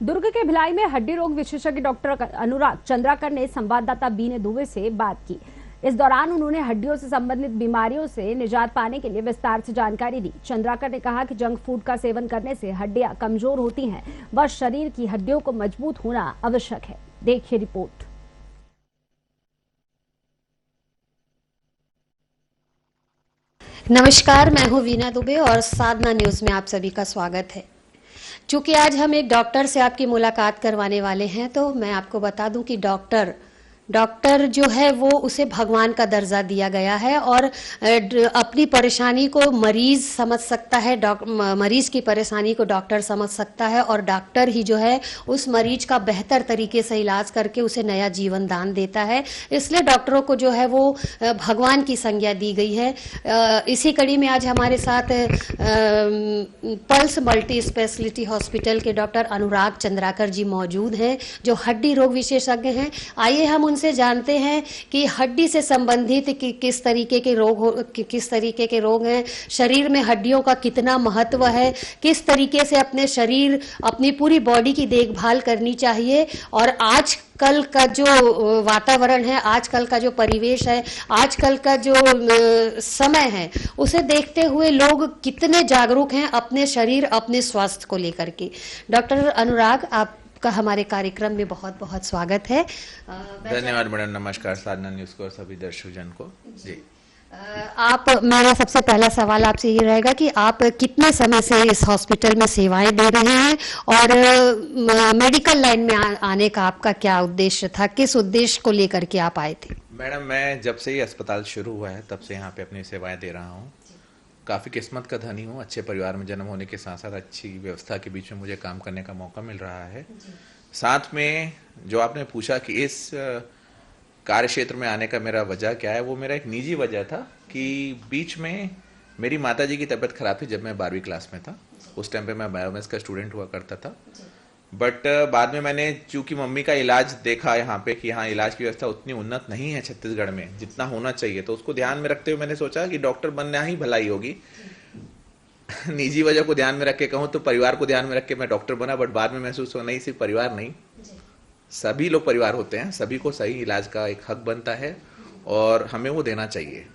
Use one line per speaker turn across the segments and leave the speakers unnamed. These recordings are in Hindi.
दुर्ग के भिलाई में हड्डी रोग विशेषज्ञ डॉक्टर अनुराग चंद्राकर ने संवाददाता बीने दुबे से बात की। इस दौरान उन्होंने हड्डियों से संबंधित बीमारियों से निजात पाने के लिए विस्तार से जानकारी दी। चंद्राकर ने कहा कि जंक फूड का सेवन करने से हड्डियां कमजोर होती हैं व शरीर की हड्डियों को मजबूत होना आवश्यक है। देखिए रिपोर्ट।
नमस्कार, मैं हूं वीना दुबे और साधना न्यूज में आप सभी का स्वागत है। चूंकि आज हम एक डॉक्टर से आपकी मुलाकात करवाने वाले हैं, तो मैं आपको बता दूं कि डॉक्टर जो है वो उसे भगवान का दर्जा दिया गया है और अपनी परेशानी को मरीज समझ सकता है, मरीज की परेशानी को डॉक्टर समझ सकता है और डॉक्टर ही जो है उस मरीज का बेहतर तरीके से इलाज करके उसे नया जीवन दान देता है। इसलिए डॉक्टरों को जो है वो भगवान की संज्ञा दी गई है। इसी कड़ी में आज हमारे साथ पल्स मल्टी स्पेशलिटी हॉस्पिटल के डॉक्टर अनुराग चंद्राकर जी मौजूद हैं, जो हड्डी रोग विशेषज्ञ हैं। आइए हम उनसे जानते हैं कि हड्डी से संबंधित किस तरीके के रोग हैं, शरीर में हड्डियों का कितना महत्व है, किस तरीके से अपने शरीर, अपनी पूरी बॉडी की देखभाल करनी चाहिए और आजकल का जो वातावरण है, आजकल का जो परिवेश है, आजकल का जो समय है, उसे देखते हुए लोग कितने जागरूक हैं अपने शरीर, अपने स्वास्थ्य को लेकर के। डॉक्टर अनुराग, आप का हमारे कार्यक्रम में बहुत बहुत स्वागत है।
धन्यवाद मैडम। नमस्कार साधना न्यूज को और सभी दर्शकजन को जी।
मेरा सबसे पहला सवाल आपसे ये रहेगा कि आप कितने समय से इस हॉस्पिटल में सेवाएं दे रहे हैं और मेडिकल लाइन में आने का आपका क्या उद्देश्य था, किस उद्देश्य को लेकर के आप आए थे?
मैडम, मैं जब से ही अस्पताल शुरू हुआ है तब से यहाँ पे अपनी सेवाएं दे रहा हूँ। काफ़ी किस्मत का धनी हूँ। अच्छे परिवार में जन्म होने के साथ साथ अच्छी व्यवस्था के बीच में मुझे काम करने का मौका मिल रहा है। साथ में जो आपने पूछा कि इस कार्य क्षेत्र में आने का मेरा वजह क्या है, वो मेरा एक निजी वजह था कि बीच में मेरी माताजी की तबीयत खराब थी जब मैं 12वीं क्लास में था। उस टाइम पे मैं बायोमेस का स्टूडेंट हुआ करता था। बट बाद में मैंने चूंकि मम्मी का इलाज देखा यहाँ पे कि यहाँ इलाज की व्यवस्था उतनी उन्नत नहीं है छत्तीसगढ़ में जितना होना चाहिए, तो उसको ध्यान में रखते हुए मैंने सोचा कि डॉक्टर बनना ही भलाई होगी। निजी वजह को ध्यान में रख के कहूँ तो परिवार को ध्यान में रख के मैं डॉक्टर बना। बट बाद में महसूस हुआ नहीं, सिर्फ परिवार नहीं, सभी लोग परिवार होते हैं, सभी को सही इलाज का एक हक बनता है और हमें वो देना चाहिए।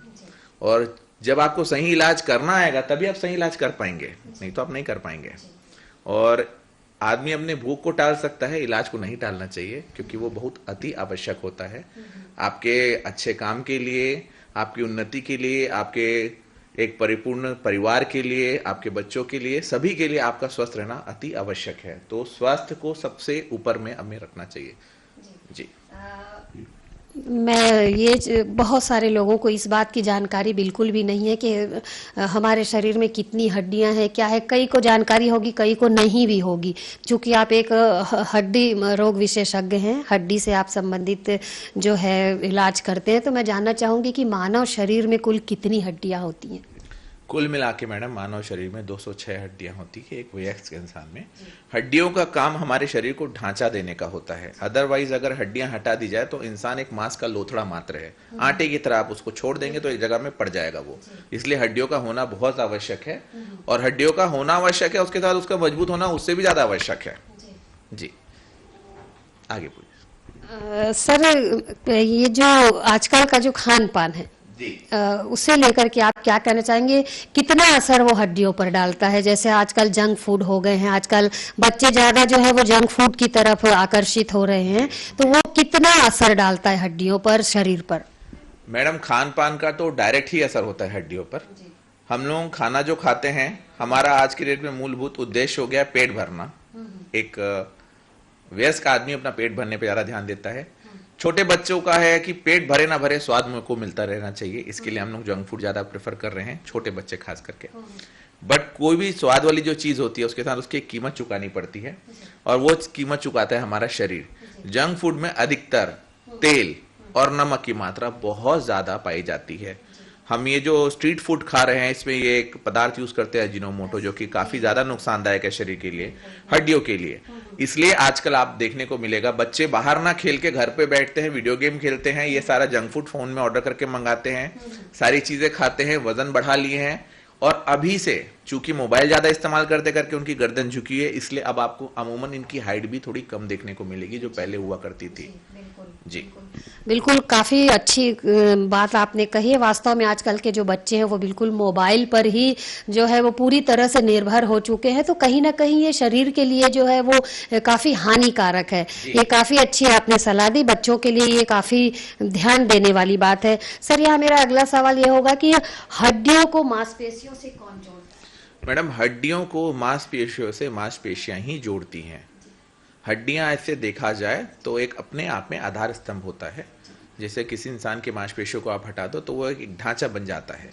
और जब आपको सही इलाज करना आएगा तभी आप सही इलाज कर पाएंगे, नहीं तो आप नहीं कर पाएंगे। और आदमी अपने भूख को टाल सकता है, इलाज को नहीं टालना चाहिए, क्योंकि वो बहुत अति आवश्यक होता है आपके अच्छे काम के लिए, आपकी उन्नति के लिए, आपके एक परिपूर्ण परिवार के लिए, आपके बच्चों के लिए, सभी के लिए आपका स्वस्थ रहना अति आवश्यक है। तो स्वास्थ्य को सबसे ऊपर में हमें रखना चाहिए जी।
बहुत सारे लोगों को इस बात की जानकारी बिल्कुल भी नहीं है कि हमारे शरीर में कितनी हड्डियां हैं, क्या है। कई को जानकारी होगी, कई को नहीं भी होगी। चूंकि आप एक हड्डी रोग विशेषज्ञ हैं, हड्डी से आप संबंधित जो है इलाज करते हैं, तो मैं जानना चाहूंगी कि मानव शरीर में कुल कितनी हड्डियां होती हैं?
कुल मिला के मैडम मानव शरीर में 206 हड्डियां होती है एक वयस्क इंसान में। हड्डियों का काम हमारे शरीर को ढांचा देने का होता है। अदरवाइज अगर हड्डियां हटा दी जाए तो इंसान एक मांस का लोथड़ा मात्र है। आटे की तरह आप उसको छोड़ देंगे तो एक जगह में पड़ जाएगा वो। इसलिए हड्डियों का होना बहुत आवश्यक है और हड्डियों का होना आवश्यक है, उसके साथ उसका मजबूत होना उससे भी ज्यादा आवश्यक है जी। आगे पूछिए।
सर, ये जो आजकल का जो खान पान है उसे लेकर के आप क्या कहना चाहेंगे? कितना असर वो हड्डियों पर डालता है? जैसे आजकल जंक फूड हो गए हैं, आजकल बच्चे ज्यादा जो है वो जंक फूड की तरफ आकर्षित हो रहे हैं, तो वो कितना असर डालता है हड्डियों पर, शरीर पर?
मैडम, खान पान का तो डायरेक्ट ही असर होता है हड्डियों पर। हम लोग खाना जो खाते हैं, हमारा आज की डेट में मूलभूत उद्देश्य हो गया पेट भरना। एक वयस्क आदमी अपना पेट भरने पर ज्यादा ध्यान देता है। छोटे बच्चों का है कि पेट भरे ना भरे स्वाद को मिलता रहना चाहिए, इसके लिए हम लोग जंक फूड ज्यादा प्रेफर कर रहे हैं, छोटे बच्चे खास करके। बट कोई भी स्वाद वाली जो चीज होती है उसके साथ उसकी एक कीमत चुकानी पड़ती है और वो कीमत चुकाता है हमारा शरीर। जंक फूड में अधिकतर तेल और नमक की मात्रा बहुत ज्यादा पाई जाती है। हम ये जो स्ट्रीट फूड खा रहे हैं इसमें ये एक पदार्थ यूज करते हैं अजीनोमोटो, जो कि काफी ज्यादा नुकसानदायक है शरीर के लिए, हड्डियों के लिए। इसलिए आजकल आप देखने को मिलेगा बच्चे बाहर ना खेल के घर पे बैठते हैं, वीडियो गेम खेलते हैं, ये सारा जंक फूड फोन में ऑर्डर करके मंगाते हैं, सारी चीजें खाते हैं, वजन बढ़ा लिए हैं। और अभी से चूंकि मोबाइल ज़्यादा इस्तेमाल करते करके उनकी गर्दन झुकी है, इसलिए अब आपको अमूमन इनकी हाइट भी थोड़ी कम देखने को मिलेगी जो पहले हुआ करती थी। जी
बिल्कुल, काफी अच्छी बात आपने कही है। वास्तव में आजकल के जो बच्चे हैं वो बिल्कुल मोबाइल पर ही जो है वो पूरी तरह से निर्भर हो चुके हैं, तो कहीं ना कहीं ये शरीर के लिए जो है वो काफी हानिकारक है। ये काफी अच्छी आपने सलाह दी, बच्चों के लिए ये काफी ध्यान देने वाली बात है। सर, यहाँ मेरा अगला सवाल ये होगा कि हड्डियों को मांसपेशियों से कौन जोड़ता है?
मैडम, हड्डियों को मांसपेशियों से मांसपेशियां ही जोड़ती हैं। हड्डियां ऐसे देखा जाए तो एक अपने आप में आधार स्तंभ होता है। जैसे किसी इंसान के मांसपेशियों को आप हटा दो तो वो एक ढांचा बन जाता है,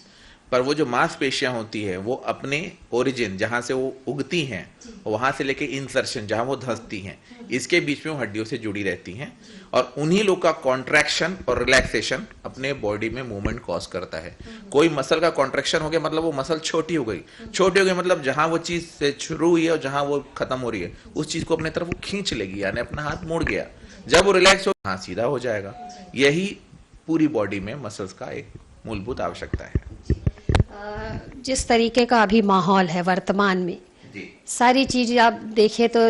पर वो जो मांसपेशियां होती है वो अपने ओरिजिन जहां से वो उगती हैं वहां से लेके इंसर्शन जहां वो धंसती हैं, इसके बीच में वो हड्डियों से जुड़ी रहती हैं, और उन्हीं लोग का कॉन्ट्रैक्शन और रिलैक्सेशन अपने बॉडी में मूवमेंट कॉज करता है। कोई मसल का कॉन्ट्रैक्शन हो गया मतलब वो मसल छोटी हो गई, छोटी हो गई मतलब जहां वो चीज से शुरू हुई है और जहां वो खत्म हो रही है उस चीज को अपने तरफ वो खींच लेगी, यानी अपना हाथ मुड़ गया। जब वो रिलैक्स हो हाथ सीधा हो जाएगा। यही पूरी बॉडी में मसल्स का एक मूलभूत आवश्यकता है।
जिस तरीके का अभी माहौल है वर्तमान में, सारी चीज आप देखिए तो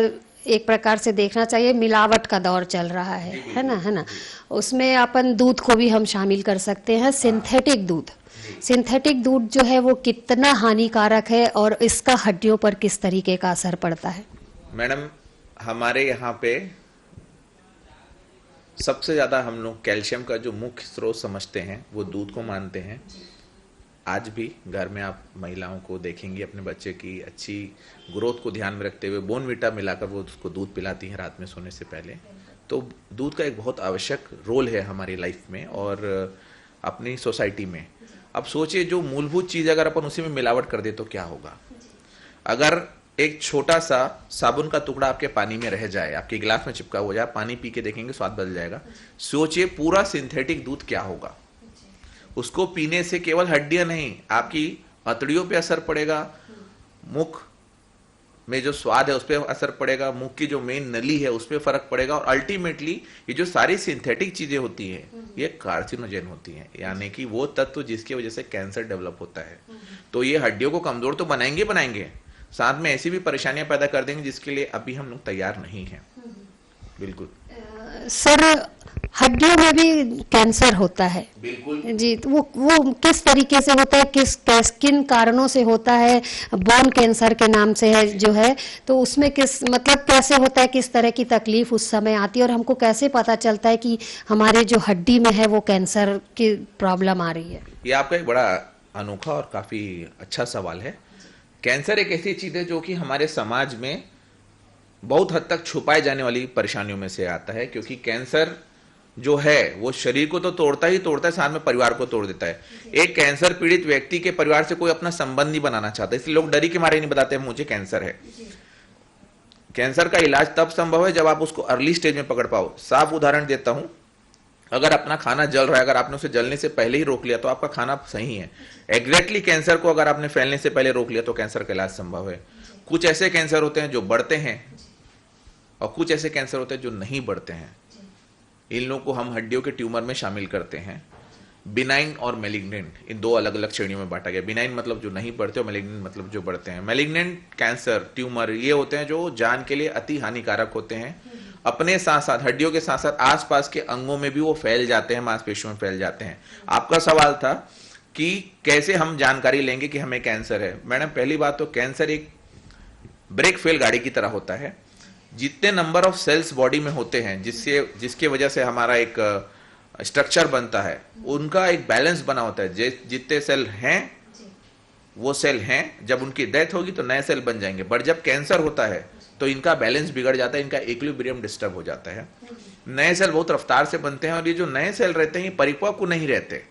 एक प्रकार से देखना चाहिए मिलावट का दौर चल रहा है ना। उसमें अपन दूध को भी हम शामिल कर सकते हैं, सिंथेटिक दूध। सिंथेटिक दूध जो है वो कितना हानिकारक है और इसका हड्डियों पर किस तरीके का असर पड़ता है?
मैडम, हमारे यहाँ पे सबसे ज्यादा हम लोग कैल्शियम का जो मुख्य स्रोत समझते हैं वो दूध को मानते हैं। आज भी घर में आप महिलाओं को देखेंगी अपने बच्चे की अच्छी ग्रोथ को ध्यान में रखते हुए बोर्नविटा मिलाकर वो उसको दूध पिलाती हैं रात में सोने से पहले। तो दूध का एक बहुत आवश्यक रोल है हमारी लाइफ में और अपनी सोसाइटी में। अब सोचिए, जो मूलभूत चीज़ अगर अपन उसी में मिलावट कर दे तो क्या होगा। अगर एक छोटा सा साबुन का टुकड़ा आपके पानी में रह जाए, आपके गिलास में चिपका हो जाए, पानी पी के देखेंगे स्वाद बदल जाएगा। सोचिए पूरा सिंथेटिक दूध क्या होगा। उसको पीने से केवल हड्डियां नहीं, आपकी हथड़ियों पे असर पड़ेगा, मुख में जो स्वाद है उस पर असर पड़ेगा, मुख की जो मेन नली है उस पर फर्क पड़ेगा, और अल्टीमेटली ये जो सारी सिंथेटिक चीजें होती हैं ये कार्सिनोजेन होती हैं, यानी कि वो तत्व जिसकी वजह से कैंसर डेवलप होता है। तो ये हड्डियों को कमजोर तो बनाएंगे, साथ में ऐसी भी परेशानियां पैदा कर देंगे जिसके लिए अभी हम लोग तैयार नहीं हैं। बिल्कुल
सर, हड्डियों में भी कैंसर होता है?
बिल्कुल
जी। तो वो किस तरीके से होता है, किन कारणों से होता है? बोन कैंसर के नाम से है जो है, तो उसमें किस मतलब कैसे होता है, किस तरह की तकलीफ उस समय आती है और हमको कैसे पता चलता है कि हमारे जो हड्डी में है वो कैंसर की प्रॉब्लम आ रही है?
ये आपका एक बड़ा अनोखा और काफी अच्छा सवाल है। कैंसर एक ऐसी चीज है जो कि हमारे समाज में बहुत हद तक छुपाए जाने वाली परेशानियों में से आता है, क्योंकि कैंसर जो है वो शरीर को तो तोड़ता ही तोड़ता है, साथ में परिवार को तोड़ देता है। एक कैंसर पीड़ित व्यक्ति के परिवार से कोई अपना संबंध नहीं बनाना चाहता, इसलिए लोग डरी के मारे नहीं बताते मुझे कैंसर है। कैंसर का इलाज तब संभव है जब आप उसको अर्ली स्टेज में पकड़ पाओ। साफ उदाहरण देता हूं, अगर अपना खाना जल रहा है, अगर आपने उसे जलने से पहले ही रोक लिया तो आपका खाना सही है। एग्जैक्टली कैंसर को अगर आपने फैलने से पहले रोक लिया तो कैंसर का इलाज संभव है। कुछ ऐसे कैंसर होते हैं जो बढ़ते हैं और कुछ ऐसे कैंसर होते हैं जो नहीं बढ़ते हैं। इन लोगों को हम हड्डियों के ट्यूमर में शामिल करते हैं। बिनाइन और मैलिग्नेंट, इन दो अलग अलग श्रेणियों में बांटा गया। बिनाइन मतलब जो नहीं बढ़ते और मैलिग्नेंट मतलब जो बढ़ते हैं। मैलिग्नेंट कैंसर ट्यूमर ये होते हैं जो जान के लिए अति हानिकारक होते हैं। अपने साथ साथ हड्डियों के साथ साथ आसपास के अंगों में भी वो फैल जाते हैं, मांसपेशियों में फैल जाते हैं। आपका सवाल था कि कैसे हम जानकारी लेंगे कि हमें कैंसर है। मैडम, पहली बात तो कैंसर एक ब्रेक फेल गाड़ी की तरह होता है। जितने नंबर ऑफ सेल्स बॉडी में होते हैं जिसके वजह से हमारा एक स्ट्रक्चर बनता है, उनका एक बैलेंस बना होता है। जितने सेल हैं वो सेल हैं, जब उनकी डेथ होगी तो नए सेल बन जाएंगे, बट जब कैंसर होता है तो इनका बैलेंस बिगड़ जाता है, इनका इक्विलिब्रियम डिस्टर्ब हो जाता है। नए सेल बहुत रफ्तार से बनते हैं और ये जो नए सेल रहते हैं ये परिपक्व नहीं रहते,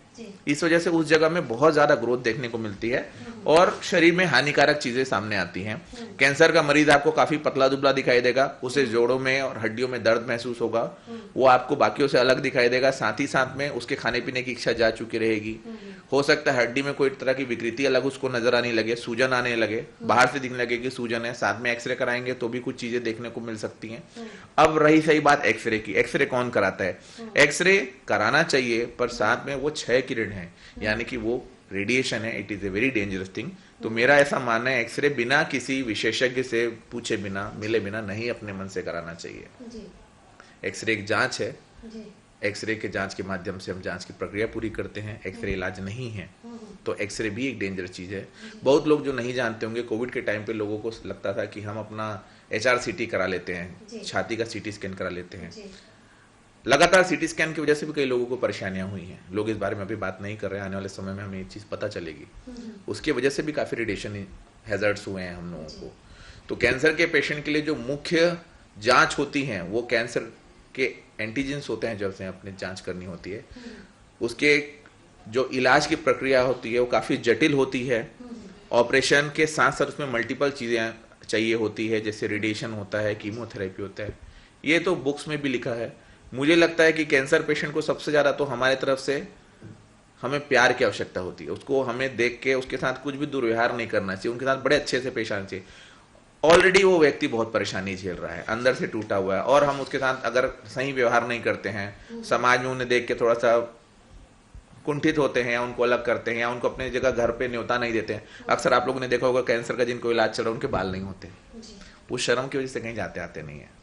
इस वजह से उस जगह में बहुत ज्यादा ग्रोथ देखने को मिलती है और शरीर में हानिकारक चीजें सामने आती हैं। कैंसर का मरीज आपको काफी पतला दुबला दिखाई देगा, उसे जोड़ों में और हड्डियों में दर्द महसूस होगा, वो आपको बाकियों से अलग दिखाई देगा, साथ ही साथ में उसके खाने पीने की इच्छा जा चुकी रहेगी। हो सकता है हड्डी में कोई तरह की विकृति अलग उसको नजर आने लगे, सूजन आने लगे, बाहर से दिखने लगे कि सूजन है, साथ में एक्सरे कराएंगे तो भी कुछ चीजें देखने को मिल सकती हैं। अब रही सही बात एक्सरे की, एक्सरे कौन कराता है? एक्सरे कराना चाहिए, पर साथ में वो 6 किरण है, यानी कि वो रेडिएशन है, it is a very dangerous thing. तो मेरा ऐसा मानना है एक्सरे बिना किसी विशेषज्ञ से पूछे बिना, मिले बिना नहीं अपने मन से कराना चाहिए। एक्सरे एक जांच है, एक्सरे के जांच के माध्यम से हम जांच की प्रक्रिया पूरी करते हैं। एक्सरे इलाज नहीं है, तो एक्सरे भी एक डेंजरस चीज है। बहुत लोग जो नहीं जानते होंगे, कोविड के टाइम पे लोगों को लगता था कि हम अपना HRCT करा लेते हैं, छाती का CT स्कैन करा लेते हैं। लगातार CT स्कैन की वजह से भी कई लोगों को परेशानियां हुई हैं। लोग इस बारे में अभी बात नहीं कर रहे हैं, आने वाले समय में हमें ये चीज पता चलेगी। उसकी वजह से भी काफी रेडिएशन हैजर्ड्स हुए हैं हम लोगों को। तो कैंसर के पेशेंट के लिए जो मुख्य जांच होती है वो कैंसर के एंटीजेंस होते हैं, जब से अपने जांच करनी होती है। उसके जो इलाज की प्रक्रिया होती है वो काफी जटिल होती है। ऑपरेशन के साथ साथ उसमें मल्टीपल चीजें चाहिए होती है, जैसे रेडिएशन होता है, कीमोथेरेपी होता है। ये तो बुक्स में भी लिखा है। मुझे लगता है कि कैंसर पेशेंट को सबसे ज्यादा तो हमारे तरफ से हमें प्यार की आवश्यकता होती है। उसको हमें देख के उसके साथ कुछ भी दुर्व्यवहार नहीं करना चाहिए, उनके साथ बड़े अच्छे से पेश आना चाहिए। ऑलरेडी वो व्यक्ति बहुत परेशानी झेल रहा है, अंदर से टूटा हुआ है, और हम उसके साथ अगर सही व्यवहार नहीं करते हैं, समाज में उन्हें देख के थोड़ा सा कुंठित होते हैं, या उनको अलग करते हैं, या उनको अपने जगह घर पे न्योता नहीं देते हैं। अक्सर आप लोगों ने देखा होगा कैंसर का जिनको इलाज चल रहा है उनके बाल नहीं होते, वो शर्म की वजह से कहीं जाते आते नहीं है।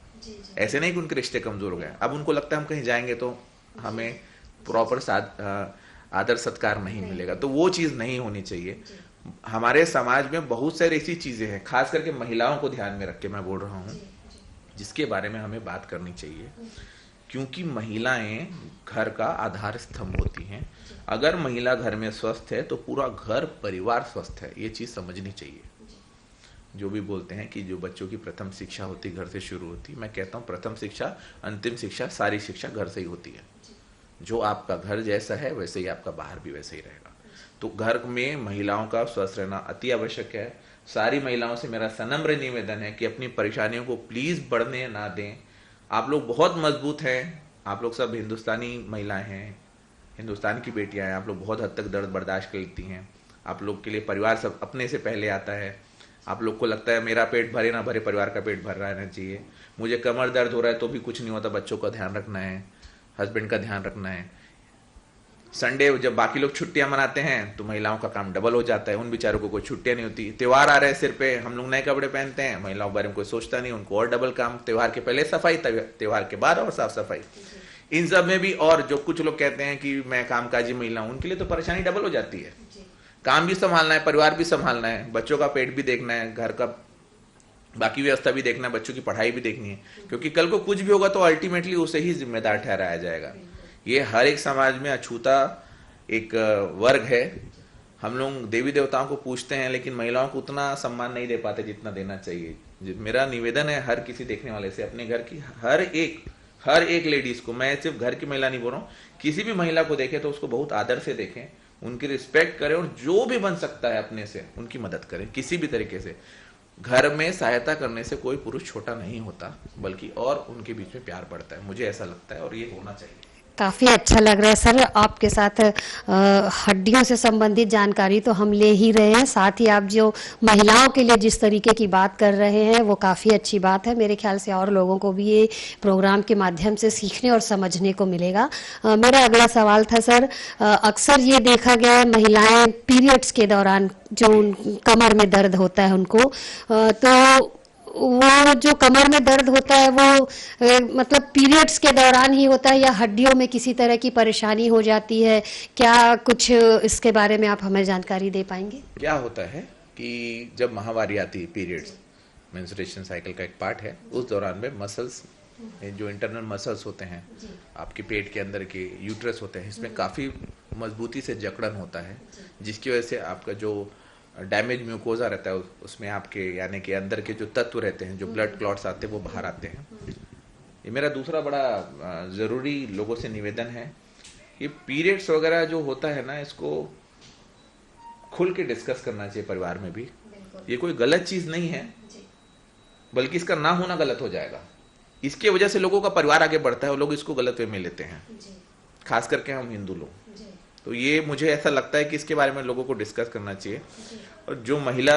ऐसे नहीं कि उनके रिश्ते कमजोर हो गए, अब उनको लगता है हम कहीं जाएंगे तो हमें प्रॉपर आदर सत्कार नहीं मिलेगा। तो वो चीज नहीं होनी चाहिए। हमारे समाज में बहुत सारी ऐसी चीजें हैं, खास करके महिलाओं को ध्यान में रख के मैं बोल रहा हूँ, जिसके बारे में हमें बात करनी चाहिए। क्योंकि महिलाएं घर का आधार स्तंभ होती हैं। अगर महिला घर में स्वस्थ है तो पूरा घर परिवार स्वस्थ है, ये चीज समझनी चाहिए। जो भी बोलते हैं कि जो बच्चों की प्रथम शिक्षा होती घर से शुरू होती, मैं कहता हूँ प्रथम शिक्षा, अंतिम शिक्षा, सारी शिक्षा घर से ही होती है। जो आपका घर जैसा है वैसे ही आपका बाहर भी वैसे ही रहेगा। तो घर में महिलाओं का स्वस्थ रहना अति आवश्यक है। सारी महिलाओं से मेरा सनम्र निवेदन है कि अपनी परेशानियों को प्लीज बढ़ने ना दें। आप लोग बहुत मजबूत हैं, आप लोग सब हिंदुस्तानी महिलाएं हैं, हिंदुस्तान की बेटियां हैं, आप लोग बहुत हद तक दर्द बर्दाश्त कर लेती हैं। आप लोग के लिए परिवार सब अपने से पहले आता है। आप लोग को लगता है मेरा पेट भरे ना भरे, परिवार का पेट भर रहना चाहिए। मुझे कमर दर्द हो रहा है तो भी कुछ नहीं होता, बच्चों का ध्यान रखना है, हस्बैंड का ध्यान रखना है। संडे जब बाकी लोग छुट्टियां मनाते हैं तो महिलाओं का काम डबल हो जाता है, उन बेचारों को कोई छुट्टियां नहीं होती। त्योहार आ रहे हैं सिर पे, हम लोग नए कपड़े पहनते हैं, महिलाओं के बारे में कोई सोचता नहीं, उनको और डबल काम। त्योहार के पहले सफाई, त्योहार के बाद और साफ सफाई, इन सब में भी। और जो कुछ लोग कहते हैं कि मैं कामकाजी महिला हूं, उनके लिए तो परेशानी डबल हो जाती है। काम भी संभालना है, परिवार भी संभालना है, बच्चों का पेट भी देखना है, घर का बाकी व्यवस्था भी देखना है, बच्चों की पढ़ाई भी देखनी है। क्योंकि कल को कुछ भी होगा तो अल्टीमेटली उसे ही जिम्मेदार ठहराया जाएगा। ये हर एक समाज में अछूता एक वर्ग है। हम लोग देवी देवताओं को पूछते हैं लेकिन महिलाओं को उतना सम्मान नहीं दे पाते जितना देना चाहिए। मेरा निवेदन है हर किसी देखने वाले से, अपने घर की हर एक लेडीज को, मैं सिर्फ घर की महिला नहीं बोल रहा हूँ, किसी भी महिला को देखे तो उसको बहुत आदर से देखें, उनकी रिस्पेक्ट करें, और जो भी बन सकता है अपने से उनकी मदद करें किसी भी तरीके से। घर में सहायता करने से कोई पुरुष छोटा नहीं होता, बल्कि और उनके बीच में प्यार बढ़ता है, मुझे ऐसा लगता है, और ये होना चाहिए।
काफ़ी अच्छा लग रहा है सर आपके साथ। हड्डियों से संबंधित जानकारी तो हम ले ही रहे हैं, साथ ही आप जो महिलाओं के लिए जिस तरीके की बात कर रहे हैं वो काफ़ी अच्छी बात है। मेरे ख्याल से और लोगों को भी ये प्रोग्राम के माध्यम से सीखने और समझने को मिलेगा। मेरा अगला सवाल था सर, अक्सर ये देखा गया है महिलाएं पीरियड्स के दौरान जो कमर में दर्द होता है उनको, तो वो जो कमर में दर्द होता है वो मतलब पीरियड्स के दौरान ही होता है या हड्डियों में किसी तरह की परेशानी हो जाती है? क्या कुछ इसके बारे में आप हमें जानकारी दे पाएंगे?
क्या होता है कि जब माहवारी आती है, पीरियड्स मेंस्ट्रुएशन साइकिल का एक पार्ट है, उस दौरान में मसल्स, जो इंटरनल मसल्स होते हैं आपके पेट के अंदर के यूट्रस होते हैं, इसमें काफ़ी मजबूती से जकड़न होता है, जिसकी वजह से आपका जो डैमेज म्यूकोजा रहता है उसमें आपके यानी कि अंदर के जो तत्व रहते हैं, जो ब्लड क्लॉट्स आते हैं, वो बाहर आते हैं। ये मेरा दूसरा बड़ा ज़रूरी लोगों से निवेदन है, ये पीरियड्स वगैरह जो होता है ना, इसको खुल के डिस्कस करना चाहिए परिवार में भी। ये कोई गलत चीज़ नहीं है, बल्कि इसका ना होना गलत हो जाएगा। इसके वजह से लोगों का परिवार आगे बढ़ता है और लोग इसको गलत वे में लेते हैं, खास करके हम हिंदू लोग। तो ये मुझे ऐसा लगता है कि इसके बारे में लोगों को डिस्कस करना चाहिए। और जो महिला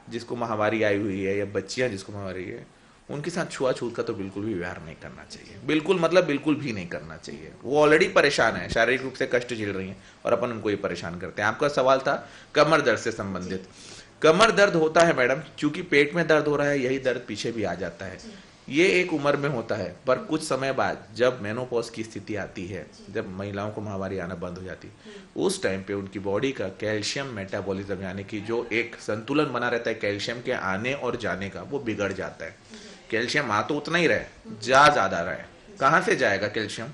जिसको माहवारी आई हुई है या बच्चियां जिसको माहवारी है, उनके साथ छुआछूत का तो बिल्कुल भी व्यवहार नहीं करना चाहिए, बिल्कुल मतलब बिल्कुल भी नहीं करना चाहिए। वो ऑलरेडी परेशान है, शारीरिक रूप से कष्ट झेल रही हैं और अपन उनको ही परेशान करते हैं। आपका सवाल था कमर दर्द से संबंधित। कमर दर्द होता है मैडम, क्योंकि पेट में दर्द हो रहा है, यही दर्द पीछे भी आ जाता है। ये एक उम्र में होता है, पर कुछ समय बाद जब मेनोपॉज की स्थिति आती है, जब महिलाओं को माहवारी आना बंद हो जाती है, उस टाइम पे उनकी बॉडी का कैल्शियम मेटाबॉलिज्म यानी कि जो एक संतुलन बना रहता है कैल्शियम के आने और जाने का, वो बिगड़ जाता है। कैल्शियम आ तो उतना ही रहे, ज्यादा रहे। कहाँ से जाएगा कैल्शियम?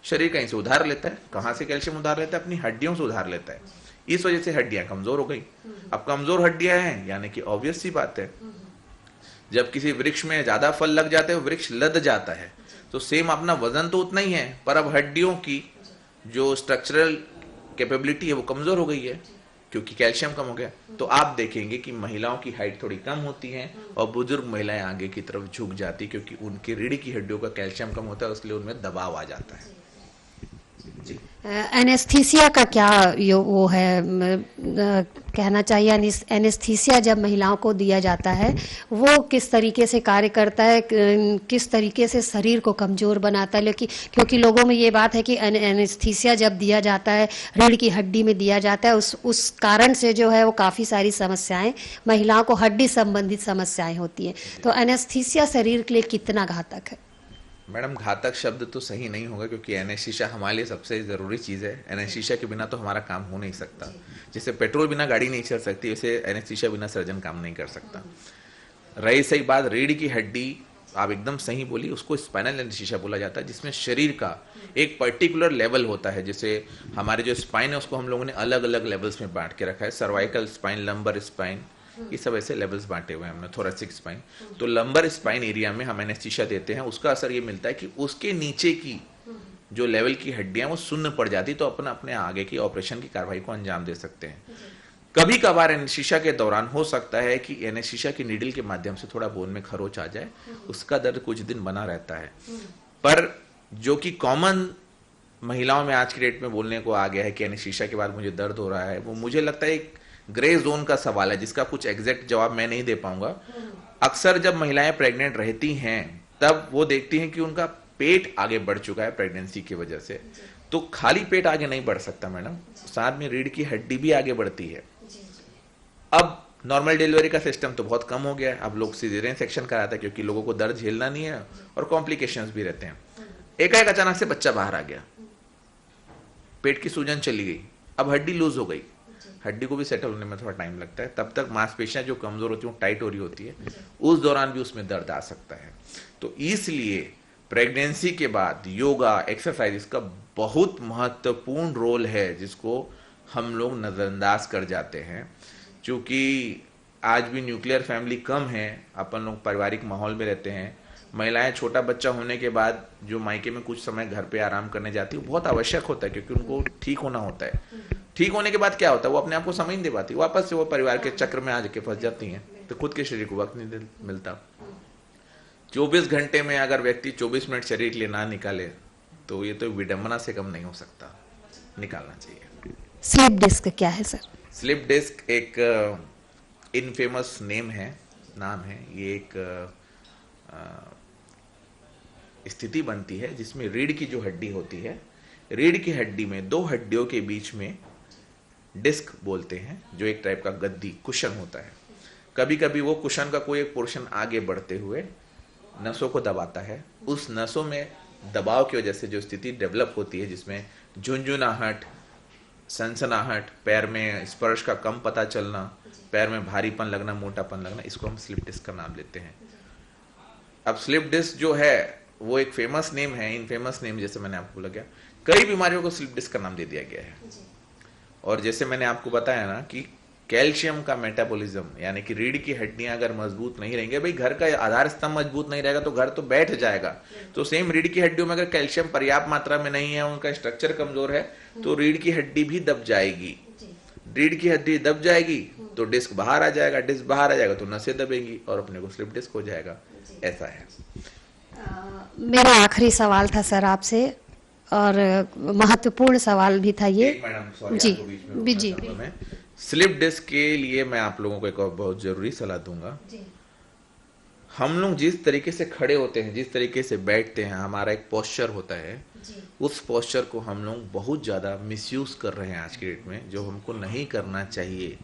शरीर कहीं से उधार लेता है। कहाँ से कैल्शियम उधार लेता है? अपनी हड्डियों से उधार लेता है। इस वजह से हड्डियां कमजोर हो गई। अब कमजोर हड्डियां हैं यानी कि ऑब्वियस सी बात है, जब किसी वृक्ष में ज्यादा फल लग जाते हैं, वृक्ष लद जाता है, तो सेम अपना वजन तो उतना ही है, पर अब हड्डियों की जो स्ट्रक्चरल कैपेबिलिटी है वो कमजोर हो गई है, क्योंकि कैल्शियम कम हो गया। तो आप देखेंगे कि महिलाओं की हाइट थोड़ी कम होती है और बुजुर्ग महिलाएं आगे की तरफ झुक जाती, क्योंकि उनकी रीढ़ की हड्डियों का कैल्शियम कम होता है, इसलिए उनमें दबाव आ जाता है। जी।
एनेस्थीसिया का क्या वो है, कहना चाहिए एनेस्थीसिया जब महिलाओं को दिया जाता है वो किस तरीके से कार्य करता है, किस तरीके से शरीर को कमजोर बनाता है? लेकिन क्योंकि लोगों में ये बात है कि एनेस्थीसिया जब दिया जाता है, रीढ़ की हड्डी में दिया जाता है, उस कारण से जो है वो काफ़ी सारी समस्याएं, महिलाओं को हड्डी संबंधित समस्याएं होती हैं। तो एनेस्थीसिया शरीर के लिए कितना घातक है?
मैडम घातक शब्द तो सही नहीं होगा, क्योंकि एनेस्थीसिया हमारे लिए सबसे ज़रूरी चीज़ है। एनेस्थीसिया के बिना तो हमारा काम हो नहीं सकता। जैसे पेट्रोल बिना गाड़ी नहीं चल सकती, वैसे एनेस्थीसिया बिना सर्जन काम नहीं कर सकता। रही सही बात रीढ़ की हड्डी, आप एकदम सही बोली, उसको स्पाइनल एनेस्थीसिया बोला जाता है, जिसमें शरीर का एक पर्टिकुलर लेवल होता है। जैसे हमारे जो स्पाइन है उसको हम लोगों ने अलग अलग लेवल्स में बांट के रखा है, सर्वाइकल स्पाइन, लंबर स्पाइन, ये सब ऐसे लेवल्स बांटे हुए हैं हमने, थोरेसिक स्पाइन। तो लंबर स्पाइन एरिया में हम एनेस्थीसिया देते हैं। उसका असर ये मिलता है कि उसके नीचे की जो लेवल की हड्डियां वो सुन्न पड़ जाती, तो अपन अपने आगे की ऑपरेशन की कार्रवाई को अंजाम दे सकते हैं। कभी कभार एनेस्थीसिया के दौरान हो सकता है कि एनेस्थीसिया की नीडल के माध्यम से थोड़ा बोन में खरोच आ जाए, उसका दर्द कुछ दिन बना रहता है। पर जो कि कॉमन महिलाओं में आज की डेट में बोलने को आ गया है कि एनेस्थीसिया के बाद मुझे दर्द हो रहा है, वो मुझे लगता है एक ग्रे जोन का सवाल है, जिसका कुछ एग्जैक्ट जवाब मैं नहीं दे पाऊंगा। अक्सर जब महिलाएं प्रेग्नेंट रहती हैं तब वो देखती हैं कि उनका पेट आगे बढ़ चुका है प्रेगनेंसी की वजह से। तो खाली पेट आगे नहीं बढ़ सकता मैडम, साथ में रीढ़ की हड्डी भी आगे बढ़ती है। अब नॉर्मल डिलीवरी का सिस्टम तो बहुत कम हो गया है, अब लोग सिजेरियन सेक्शन कराते हैं, क्योंकि लोगों को दर्द झेलना नहीं है और कॉम्प्लिकेशंस भी रहते हैं। एकाएक अचानक से बच्चा बाहर आ गया, पेट की सूजन चली गई, अब हड्डी लूज हो गई। हड्डी को भी सेटल होने में थोड़ा टाइम लगता है, तब तक मांसपेशियां जो कमजोर होती हैं टाइट हो रही होती है, उस दौरान भी उसमें दर्द आ सकता है। तो इसलिए प्रेगनेंसी के बाद योगा, एक्सरसाइज, इसका बहुत महत्वपूर्ण रोल है, जिसको हम लोग नजरअंदाज कर जाते हैं। क्योंकि आज भी न्यूक्लियर फैमिली कम है, अपन लोग पारिवारिक माहौल में रहते हैं। महिलाएं छोटा बच्चा होने के बाद जो मायके में कुछ समय घर पे आराम करने जाती है, वो बहुत आवश्यक होता है, क्योंकि उनको ठीक होना होता है। ठीक होने के बाद क्या होता है, वो अपने आप को समझ नहीं पाती, वापस से वो परिवार के चक्र में आके फंस जाती हैं, तो खुद के शरीर को वक्त नहीं मिलता। 24 घंटे में अगर व्यक्ति 24 मिनट शरीर के लिए ना निकाले, तो ये तो विडंबना से कम नहीं हो सकता, निकालना चाहिए।
स्लिप डिस्क क्या है सर?
स्लिप डिस्क एक इनफेमस नाम है। ये एक स्थिति बनती है जिसमें रीढ़ की जो हड्डी होती है, रीढ़ की हड्डी में दो हड्डियों के बीच में डिस्क बोलते हैं, जो एक टाइप का गद्दी, कुशन होता है। कभी कभी वो कुशन का कोई एक पोर्शन आगे बढ़ते हुए नसों को दबाता है। उस नसों में दबाव की वजह से जो स्थिति डेवलप होती है, जिसमें झुंझुनाहट, सनसनाहट, पैर में स्पर्श का कम पता चलना, पैर में भारीपन लगना, मोटापन लगना, इसको हम स्लिप डिस्क का नाम लेते हैं। अब स्लिप डिस्क जो है वो एक फेमस नेम है, इनफेमस नेम, जैसे मैंने आपको बोला, कई बीमारियों को स्लिप डिस्क का नाम दे दिया गया है। और जैसे मैंने आपको बताया ना कि कैल्शियम का मेटाबॉलिज्म, यानी कि रीढ़ की हड्डियां अगर मजबूत नहीं रहेंगे, भाई घर का आधार स्तंभ मजबूत नहीं रहेगा तो घर तो बैठ जाएगा। तो सेम रीढ़ की हड्डियों में अगर कैल्शियम पर्याप्त मात्रा में नहीं है, उनका स्ट्रक्चर कमजोर है, तो रीढ़ की हड्डी भी दब जाएगी। रीढ़ की हड्डी दब जाएगी तो डिस्क बाहर आ जाएगा, डिस्क बाहर आ जाएगा तो नसें दबेंगी और अपने को स्लिप डिस्क हो जाएगा। ऐसा है।
मेरा आखिरी सवाल था सर आपसे, और महत्वपूर्ण सवाल भी था ये।
मैडम सॉरी,
जी जी।
स्लिप डिस्क के लिए मैं आप लोगों को एक और बहुत जरूरी सलाह दूंगा। हम लोग जिस तरीके से खड़े होते हैं, जिस तरीके से बैठते हैं, हमारा एक पोस्चर होता है, उस पोस्चर को हम लोग बहुत ज़्यादा मिसयूज कर रहे हैं आज की डेट में, जो हमको नहीं करना चाहिए।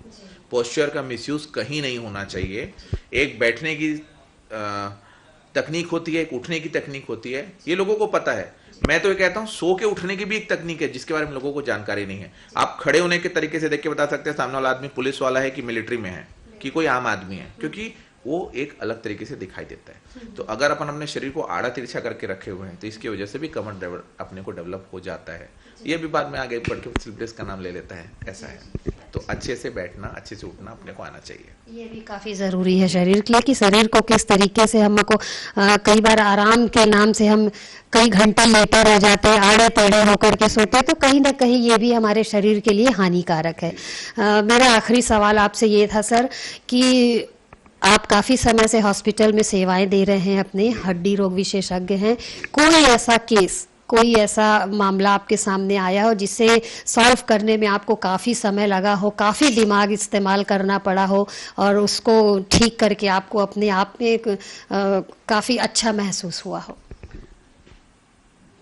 पोस्चर का मिसयूज कहीं नहीं होना चाहिए। एक बैठने की तकनीक होती है, एक उठने की तकनीक होती है, ये लोगों को पता है। मैं तो ये कहता हूँ सो के उठने की भी एक तकनीक है जिसके बारे में लोगों को जानकारी नहीं है। आप खड़े होने के तरीके से देख के बता सकते हैं सामने वाला आदमी पुलिस वाला है कि मिलिट्री में है कि कोई आम आदमी है, क्योंकि वो एक अलग तरीके से दिखाई देता है। तो अगर अपन अपने शरीर को आड़ा तिरछा करके रखे हुए हैं तो इसकी वजह से भी कमर अपने को डेवलप हो जाता है। ये भी बाद में आगे बढ़ के स्लिप डिस्क का नाम ले लेता है, ऐसा है। तो अच्छे से बैठना, अच्छे से उठना अपने को आना चाहिए।
ये भी काफ़ी ज़रूरी है शरीर के लिए कि शरीर को किस तरीके से हमको कई बार आराम के नाम से हम कई घंटे लेटे रह जाते हैं, आड़े टेढ़े होकर के सोते हैं, तो कहीं ना कहीं ये भी हमारे शरीर के लिए हानिकारक है। मेरा आखिरी सवाल आपसे ये था सर कि आप काफ़ी समय से हॉस्पिटल में सेवाएं दे रहे हैं, अपने हड्डी रोग विशेषज्ञ हैं। कोई ऐसा केस, कोई ऐसा मामला आपके सामने आया हो जिसे सॉल्व करने में आपको काफ़ी समय लगा हो, काफ़ी दिमाग इस्तेमाल करना पड़ा हो और उसको ठीक करके आपको अपने आप में काफ़ी अच्छा महसूस हुआ हो?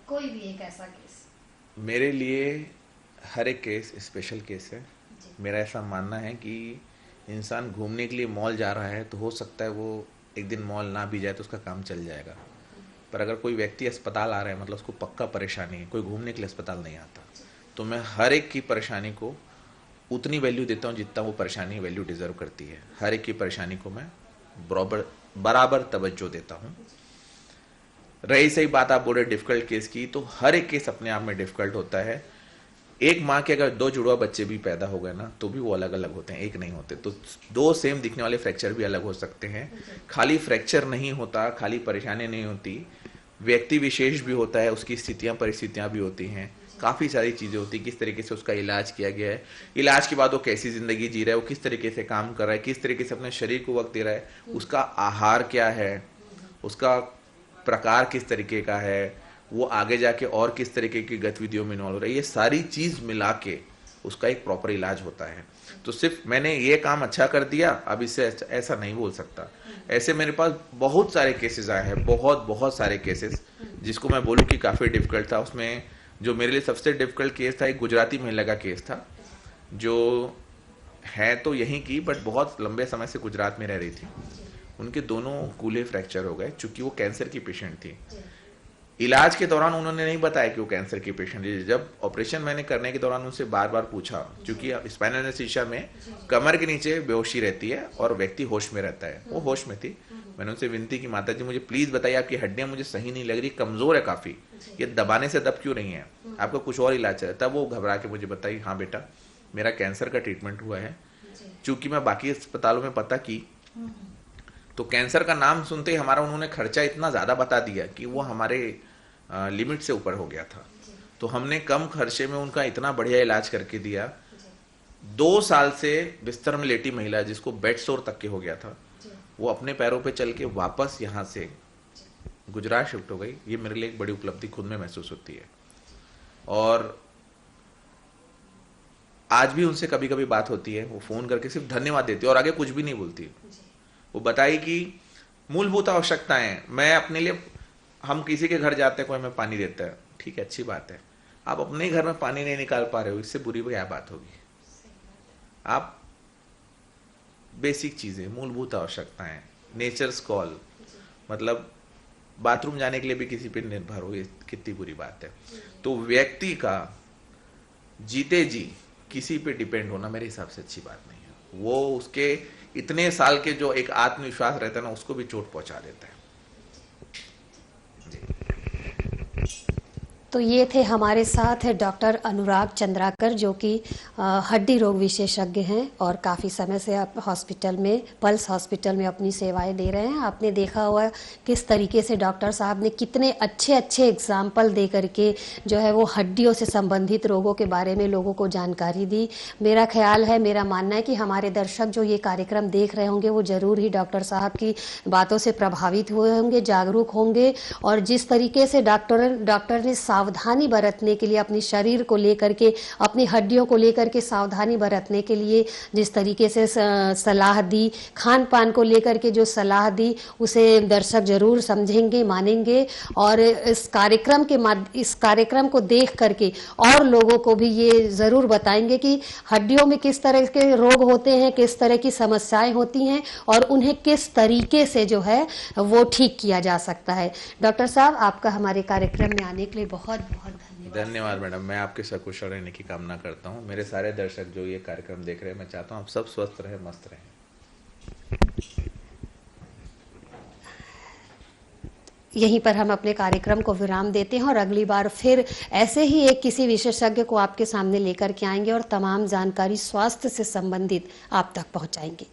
कोई भी एक ऐसा केस?
मेरे लिए हर एक केस स्पेशल केस है। मेरा ऐसा मानना है कि इंसान घूमने के लिए मॉल जा रहा है तो हो सकता है वो एक दिन मॉल ना भी जाए तो उसका काम चल जाएगा, पर अगर कोई व्यक्ति अस्पताल आ रहा है मतलब उसको पक्का परेशानी है, कोई घूमने के लिए अस्पताल नहीं आता। तो मैं हर एक की परेशानी को उतनी वैल्यू देता हूँ जितना वो परेशानी वैल्यू डिजर्व करती है। हर एक की परेशानी को मैं बराबर तवज्जो देता हूँ। रही सही बात आप बोले डिफिकल्ट केस की, तो हर एक केस अपने आप में डिफिकल्ट होता है। एक माँ के अगर 2 जुड़वा बच्चे भी पैदा हो गए ना तो भी वो अलग अलग होते हैं, एक नहीं होते। तो 2 सेम दिखने वाले फ्रैक्चर भी अलग हो सकते हैं। खाली फ्रैक्चर नहीं होता, खाली परेशानी नहीं होती, व्यक्ति विशेष भी होता है, उसकी स्थितियाँ परिस्थितियाँ भी होती हैं, काफ़ी सारी चीज़ें होती हैं। किस तरीके से उसका इलाज किया गया है, इलाज के बाद वो कैसी ज़िंदगी जी रहा है, वो किस तरीके से काम कर रहा है, किस तरीके से अपने शरीर को वक्त दे रहा है, उसका आहार क्या है, उसका प्रकार किस तरीके का है, वो आगे जाके और किस तरीके की गतिविधियों में इन्वॉल्व हो रहा है, ये सारी चीज़ मिला के उसका एक प्रॉपर इलाज होता है। तो सिर्फ मैंने ये काम अच्छा कर दिया अब इससे ऐसा नहीं बोल सकता। ऐसे मेरे पास बहुत सारे केसेस आए हैं, बहुत सारे केसेस, जिसको मैं बोलूँ कि काफ़ी डिफिकल्ट था। उसमें जो मेरे लिए सबसे डिफिकल्ट केस था, एक गुजराती महिला का केस था, जो है तो यहीं की बट बहुत लंबे समय से गुजरात में रह रही थी। उनके दोनों कूल्हे फ्रैक्चर हो गए चूँकि वो कैंसर की पेशेंट थी। इलाज के दौरान उन्होंने नहीं बताया कि वो कैंसर की पेशेंट है। जब ऑपरेशन मैंने करने के दौरान उनसे बार बार पूछा, क्योंकि स्पाइनल एनेस्थीसिया में कमर के नीचे बेहोशी रहती है और व्यक्ति होश में रहता है, वो होश में थी। मैंने उनसे विनती की, माता जी मुझे प्लीज़ बताइए, आपकी हड्डियाँ मुझे सही नहीं लग रही, कमज़ोर है काफ़ी, ये दबाने से दब क्यों नहीं है, आपका कुछ और इलाज है। तब वो घबरा के मुझे बताई, हाँ बेटा मेरा कैंसर का ट्रीटमेंट हुआ है। चूँकि मैं बाकी अस्पतालों में पता की तो कैंसर का नाम सुनते ही हमारा उन्होंने खर्चा इतना ज़्यादा बता दिया कि वो हमारे लिमिट से ऊपर हो गया था। तो हमने कम खर्चे में उनका इतना बढ़िया इलाज करके दिया। 2 साल से बिस्तर में लेटी महिला जिसको बेड सोर तक के हो गया था, वो अपने पैरों पे चल के वापस यहाँ से गुजरात शिफ्ट हो गई। ये मेरे लिए एक बड़ी उपलब्धि खुद में महसूस होती है। और आज भी उनसे कभी कभी बात होती है, वो फ़ोन करके सिर्फ धन्यवाद देती है और आगे कुछ भी नहीं बोलती। वो बताई कि मूलभूत आवश्यकताएं, मैं अपने लिए, हम किसी के घर जाते हैं, कोई हमें पानी देता है, ठीक है अच्छी बात है, आप अपने घर में पानी नहीं निकाल पा रहे हो, इससे बुरी क्या बात होगी। आप बेसिक चीज़ें, मूलभूत आवश्यकताएं, नेचर्स कॉल, मतलब बाथरूम जाने के लिए भी किसी पे निर्भर हो, ये कितनी बुरी बात है। तो व्यक्ति का जीते जी किसी पे डिपेंड होना मेरे हिसाब से अच्छी बात नहीं है। वो उसके इतने साल के जो एक आत्मविश्वास रहता है ना, उसको भी चोट पहुंचा देता है।
तो ये थे हमारे साथ डॉक्टर अनुराग चंद्राकर, जो कि हड्डी रोग विशेषज्ञ हैं और काफ़ी समय से आप हॉस्पिटल में, पल्स हॉस्पिटल में अपनी सेवाएं दे रहे हैं। आपने देखा हुआ किस तरीके से डॉक्टर साहब ने कितने अच्छे एग्जाम्पल दे करके जो है वो हड्डियों से संबंधित रोगों के बारे में लोगों को जानकारी दी। मेरा ख्याल है, मेरा मानना है कि हमारे दर्शक जो ये कार्यक्रम देख रहे होंगे वो ज़रूर ही डॉक्टर साहब की बातों से प्रभावित हुए होंगे, जागरूक होंगे। और जिस तरीके से डॉक्टर ने सावधानी बरतने के लिए, अपने शरीर को लेकर के, अपनी हड्डियों को लेकर के सावधानी बरतने के लिए जिस तरीके से सलाह दी, खान पान को लेकर के जो सलाह दी, उसे दर्शक जरूर समझेंगे, मानेंगे और इस कार्यक्रम को देख करके और लोगों को भी ये जरूर बताएंगे कि हड्डियों में किस तरह के रोग होते हैं, किस तरह की समस्याएं होती हैं और उन्हें किस तरीके से जो है वो ठीक किया जा सकता है। डॉक्टर साहब, आपका हमारे कार्यक्रम में आने के लिए बहुत बहुत
धन्यवाद मैडम। मैं आपके सकुशल रहने की कामना करता हूँ। मेरे सारे दर्शक जो ये कार्यक्रम देख रहे हैं, मैं चाहता हूँ आप सब स्वस्थ रहें, मस्त रहें।
यहीं पर हम अपने कार्यक्रम को विराम देते हैं और अगली बार फिर ऐसे ही एक किसी विशेषज्ञ को आपके सामने लेकर के आएंगे और तमाम जानकारी स्वास्थ्य से संबंधित आप तक पहुंचाएंगे।